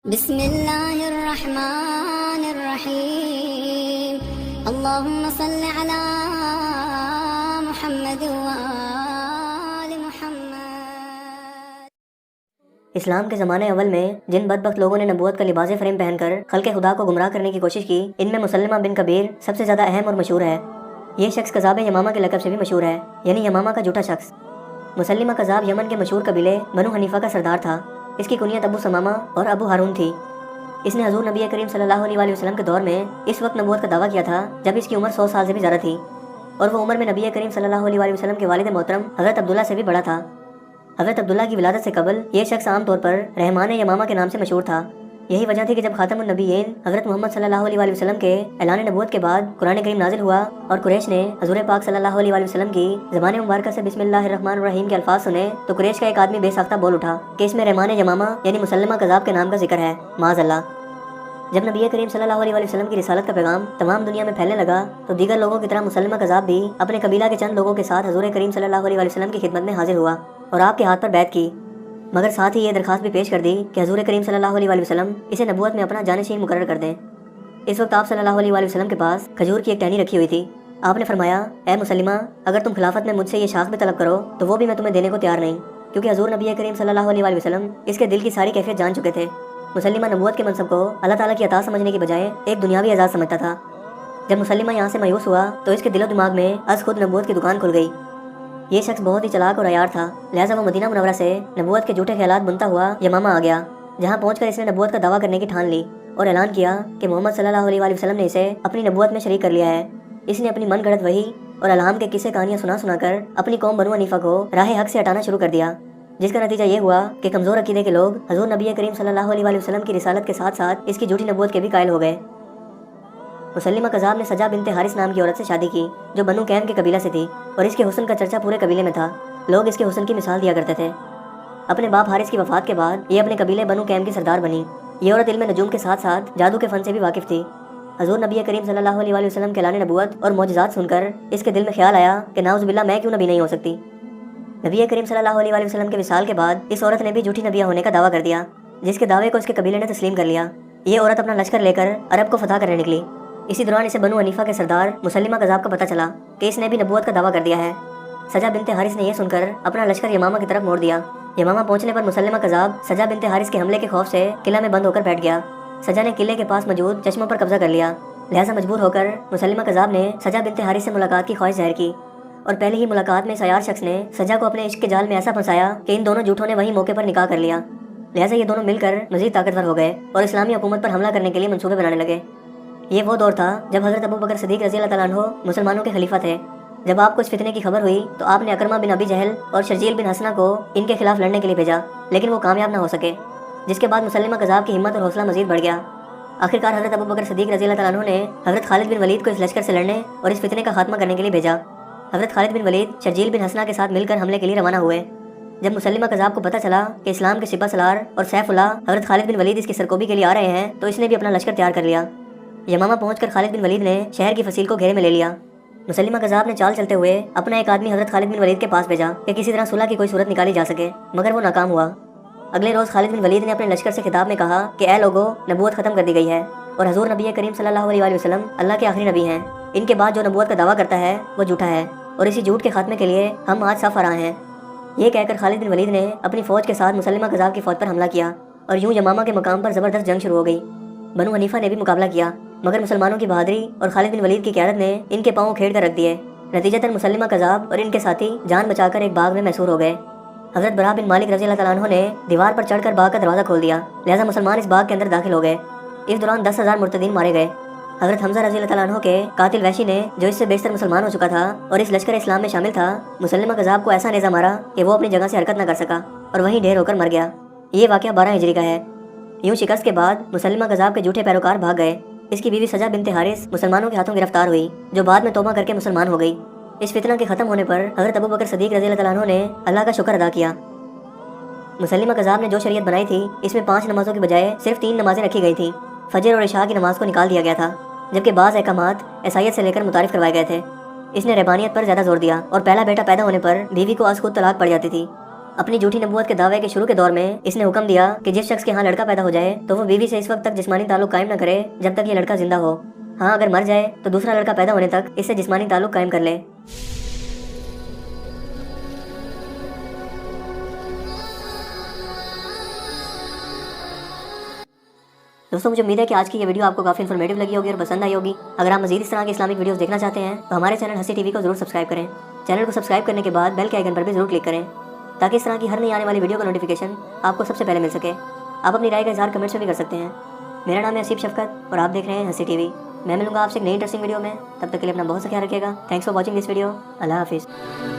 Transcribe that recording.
بسم اللہ الرحمن الرحیم اللہم صل علی محمد وآل محمد۔ اسلام کے زمانے اول میں جن بدبخت لوگوں نے نبوت کا لباس فریم پہن کر خلق خدا کو گمراہ کرنے کی کوشش کی، ان میں مسلمہ بن کبیر سب سے زیادہ اہم اور مشہور ہے۔ یہ شخص کذاب یمامہ کے لقب سے بھی مشہور ہے، یعنی یمامہ کا جھوٹا شخص۔ مسلمہ کذاب یمن کے مشہور قبیلے بنو حنیفہ کا سردار تھا۔ اس کی کنیت ابو سمامہ اور ابو ہارون تھی۔ اس نے حضور نبی کریم صلی اللہ علیہ وآلہ وسلم کے دور میں اس وقت نبوت کا دعویٰ کیا تھا جب اس کی عمر 100 سال سے بھی زیادہ تھی، اور وہ عمر میں نبی کریم صلی اللہ علیہ وآلہ وسلم کے والد محترم حضرت عبداللہ سے بھی بڑا تھا۔ حضرت عبداللہ کی ولادت سے قبل یہ شخص عام طور پر رحمان یمامہ کے نام سے مشہور تھا۔ یہی وجہ تھی کہ جب خاتم النبیین حضرت محمد صلی اللہ علیہ وآلہ وسلم کے اعلان نبوت کے بعد قرآن کریم نازل ہوا اور قریش نے حضور پاک صلی اللہ علیہ وآلہ وسلم کی زبان مبارکہ سے بسم اللہ الرحمن الرحیم کے الفاظ سنے تو قریش کا ایک آدمی بے ساختہ بول اٹھا کہ اس میں رحمان یمامہ یعنی مسلمہ کذاب کے نام کا ذکر ہے، معاذ اللہ۔ جب نبی کریم صلی اللہ علیہ وآلہ وسلم کی رسالت کا پیغام تمام دنیا میں پھیلنے لگا تو دیگر لوگوں کی طرح مسلمہ کذاب بھی اپنے قبیلہ کے چند لوگوں کے ساتھ حضور کریم صلی اللہ علیہ وآلہ وسلم کی خدمت میں حاضر ہوا اور آپ کے ہاتھ پر بیعت کی، مگر ساتھ ہی یہ درخواست بھی پیش کر دی کہ حضور کریم صلی اللہ علیہ وآلہ وسلم اسے نبوت میں اپنا جانشین مقرر کر دیں۔ اس وقت آپ صلی اللہ علیہ وآلہ وسلم کے پاس کھجور کی ایک ٹہنی رکھی ہوئی تھی۔ آپ نے فرمایا، اے مسلمہ، اگر تم خلافت میں مجھ سے یہ شاخ بھی طلب کرو تو وہ بھی میں تمہیں دینے کو تیار نہیں، کیونکہ حضور نبی کریم صلی اللہ علیہ وآلہ وسلم اس کے دل کی ساری کیفیت جان چکے تھے۔ مسلمہ نبوت کے منصب کو اللہ تعالیٰ کی عطا سمجھنے کی بجائے ایک دنیاوی اعزاز سمجھتا تھا۔ جب مسلمہ یہاں سے مایوس ہوا تو اس کے دل و دماغ میں از خود نبوت کی دکان کھل گئی۔ یہ شخص بہت ہی چلاک اور عیار تھا، لہٰذا وہ مدینہ منورہ سے نبوت کے جھوٹے خیالات بنتا ہوا یمامہ آ گیا، جہاں پہنچ کر اس نے نبوت کا دعویٰ کرنے کی ٹھان لی اور اعلان کیا کہ محمد صلی اللہ علیہ وآلہ وسلم نے اسے اپنی نبوت میں شریک کر لیا ہے۔ اس نے اپنی من گھڑت وحی اور الہام کے قصے کہانیاں سنا کر اپنی قوم بنو حنیفہ کو راہ حق سے ہٹانا شروع کر دیا، جس کا نتیجہ یہ ہوا کہ کمزور عقیدے کے لوگ حضور نبی کریم صلی اللہ علیہ وآلہ وسلم کی رسالت کے ساتھ ساتھ اس کی جھوٹی نبوت کے بھی قائل ہو گئے۔ مسلمہ کذاب نے سجا بنت حارث نام کی عورت سے شادی کی جو بنو کیم کے قبیلہ سے تھی، اور اس کے حسن کا چرچا پورے قبیلے میں تھا۔ لوگ اس کے حسن کی مثال دیا کرتے تھے۔ اپنے باپ حارث کی وفات کے بعد یہ اپنے قبیلے بنو کیم کی سردار بنی۔ یہ عورت علم نجوم کے ساتھ ساتھ جادو کے فن سے بھی واقف تھی۔ حضور نبی کریم صلی اللہ علیہ وآلہ وسلم کے اعلان نبوت اور معجزات سن کر اس کے دل میں خیال آیا کہ نعوذ باللہ میں کیوں نبی نہیں ہو سکتی۔ نبی کریم صلی اللہ علیہ وآلہ وسلم کے وصال کے بعد اس عورت نے بھی جھوٹی نبیہ ہونے کا دعویٰ کر دیا، جس کے دعوے کو اس کے قبیلے نے تسلیم کر لیا۔ یہ عورت اپنا لشکر لے کر عرب کو فتح کرنے نکلی۔ اسی دوران اسے بنو حنیفہ کے سردار مسلمہ کذاب کا پتہ چلا کہ اس نے بھی نبوت کا دعویٰ کر دیا ہے۔ سجا بنت حارث نے یہ سن کر اپنا لشکر یمامہ کی طرف موڑ دیا۔ یمامہ پہنچنے پر مسلمہ کذاب سجا بنت حارث کے حملے کے خوف سے قلعہ میں بند ہو کر بیٹھ گیا۔ سجا نے قلعے کے پاس موجود چشموں پر قبضہ کر لیا، لہٰذا مجبور ہو کر مسلمہ کذاب نے سجا بنت حارث سے ملاقات کی خواہش ظاہر کی، اور پہلی ہی ملاقات میں اس عیار شخص نے سجا کو اپنے عشق کے جال میں ایسا پھنسایا کہ ان دونوں جھوٹوں نے وہی موقع پر نکاح کر لیا۔ لہٰذا یہ دونوں مل کر مزید طاقتور ہو گئے اور اسلامی حکومت پر حملہ کرنے کے لیے منصوبے بنانے لگے۔ یہ وہ دور تھا جب حضرت ابو بکر صدیق رضی اللہ تعالیٰ عنہ مسلمانوں کے خلیفہ تھے۔ جب آپ کو اس فتنے کی خبر ہوئی تو آپ نے اکرمہ بن ابی جہل اور شرجیل بن حسنہ کو ان کے خلاف لڑنے کے لیے بھیجا، لیکن وہ کامیاب نہ ہو سکے، جس کے بعد مسلمہ کذاب کی ہمت اور حوصلہ مزید بڑھ گیا۔ آخرکار حضرت ابو بکر صدیق رضی اللہ تعالیٰ عنہ نے حضرت خالد بن ولید کو اس لشکر سے لڑنے اور اس فتنے کا خاتمہ کرنے کے لیے بھیجا۔ حضرت خالد بن ولید شرجیل بن حسنہ کے ساتھ مل کر حملے کے لیے روانہ ہوئے۔ جب مسلمہ کذاب کو پتہ چلا کہ اسلام کے سپہ سالار اور سیف اللہ حضرت خالد بن ولید اس کی سرکوبی کے لیے آ رہے ہیں تو اس نے بھی اپنا لشکر تیار کر لیا۔ یمامہ پہنچ کر خالد بن ولید نے شہر کی فصیل کو گھیرے میں لے لیا۔ مسلمہ کذاب نے چال چلتے ہوئے اپنا ایک آدمی حضرت خالد بن ولید کے پاس بھیجا کہ کسی طرح صلح کی کوئی صورت نکالی جا سکے، مگر وہ ناکام ہوا۔ اگلے روز خالد بن ولید نے اپنے لشکر سے خطاب میں کہا کہ اے لوگو، نبوت ختم کر دی گئی ہے اور حضور نبی کریم صلی اللہ علیہ وآلہ وسلم اللہ کے آخری نبی ہیں۔ ان کے بعد جو نبوت کا دعویٰ کرتا ہے وہ جھوٹا ہے، اور اسی جھوٹ کے خاتمے کے لیے ہم آج صف آ رہے ہیں۔ یہ کہہ کر خالد بن ولید نے اپنی فوج کے ساتھ مسلمہ کذاب کی فوج پر حملہ کیا، اور یوں یمامہ کے مقام پر زبردست جنگ شروع ہو گئی۔ بنو حنیفہ نے بھی مقابلہ کیا، مگر مسلمانوں کی بہادری اور خالد بن ولید کی قیادت نے ان کے پاؤں کھیڑ کر رکھ دیے۔ نتیجتاً مسلمہ کذاب اور ان کے ساتھی جان بچا کر ایک باغ میں محصور ہو گئے۔ حضرت برا بن مالک رضی اللہ تعالیٰ عنہ نے دیوار پر چڑھ کر باغ کا دروازہ کھول دیا، لہٰذا مسلمان اس باغ کے اندر داخل ہو گئے۔ اس دوران 10,000 مرتدین مارے گئے۔ حضرت حمزہ رضی اللہ تعالیٰ عنہ کے قاتل وحشی نے، جو اس سے بیشتر مسلمان ہو چکا تھا اور اس لشکر اسلام میں شامل تھا، مسلمہ کذاب کو ایسا نیزہ مارا کہ وہ اپنی جگہ سے حرکت نہ کر سکا اور وہیں ڈھیر ہو کر مر گیا۔ یہ واقعہ 12 ہجری کا ہے۔ یوں شکست کے بعد مسلمہ کذاب کے جھوٹے پیروکار بھاگ گئے۔ اس کی بیوی سجا بنت حارث مسلمانوں کے ہاتھوں گرفتار ہوئی، جو بعد میں توبہ کر کے مسلمان ہو گئی۔ اس فتنہ کے ختم ہونے پر حضرت ابو بکر صدیق رضی اللہ تعالیٰ عنہ نے اللہ کا شکر ادا کیا۔ مسلمہ کذاب نے جو شریعت بنائی تھی اس میں 5 نمازوں کی بجائے صرف 3 نمازیں رکھی گئی تھیں۔ فجر اور عشاء کی نماز کو نکال دیا گیا تھا، جبکہ بعض احکامات عیسائیت سے لے کر متعارف کروائے گئے تھے۔ اس نے رہبانیت پر زیادہ زور دیا، اور پہلا بیٹا پیدا ہونے پر بیوی کو از خود طلاق پڑ جاتی تھی۔ اپنی جھوٹی نبوت کے دعوے کے شروع کے دور میں اس نے حکم دیا کہ جس شخص کے ہاں لڑکا پیدا ہو جائے تو وہ بیوی سے اس وقت تک جسمانی تعلق قائم نہ کرے جب تک یہ لڑکا زندہ ہو. ہاں اگر مر جائے تو دوسرا لڑکا پیدا ہونے تک اس سے جسمانی تعلق قائم کر لے. دوستوں مجھے امید ہے کہ آج کی یہ ویڈیو آپ کو کافی انفارمیٹیو لگی ہوگی اور پسند آئی ہوگی. اگر آپ مزید اس طرح کی اسلامک ویڈیوز دیکھنا چاہتے ہیں تو ہمارے چینل ہنسی ٹی وی کو ضرور سبسکرائب کریں. چینل کو سبسکرائب کرنے کے بعد بیل کے آئیکن پر بھی ضرور کلک کریں تاکہ اس طرح کی ہر نئی آنے والی ویڈیو کا نوٹیفیکیشن آپ کو سب سے پہلے مل سکے. آپ اپنی رائے کا اظہار کمنٹس میں بھی کر سکتے ہیں. میرا نام ہے حسیب شفقت اور آپ دیکھ رہے ہیں ہنسی ٹی وی. میں ملوں گا آپ سے ایک نئی انٹرسٹنگ ویڈیو میں. تب تک کے لیے اپنا بہت سا خیال رکھیے گا. Thanks for watching this video. اللہ حافظ.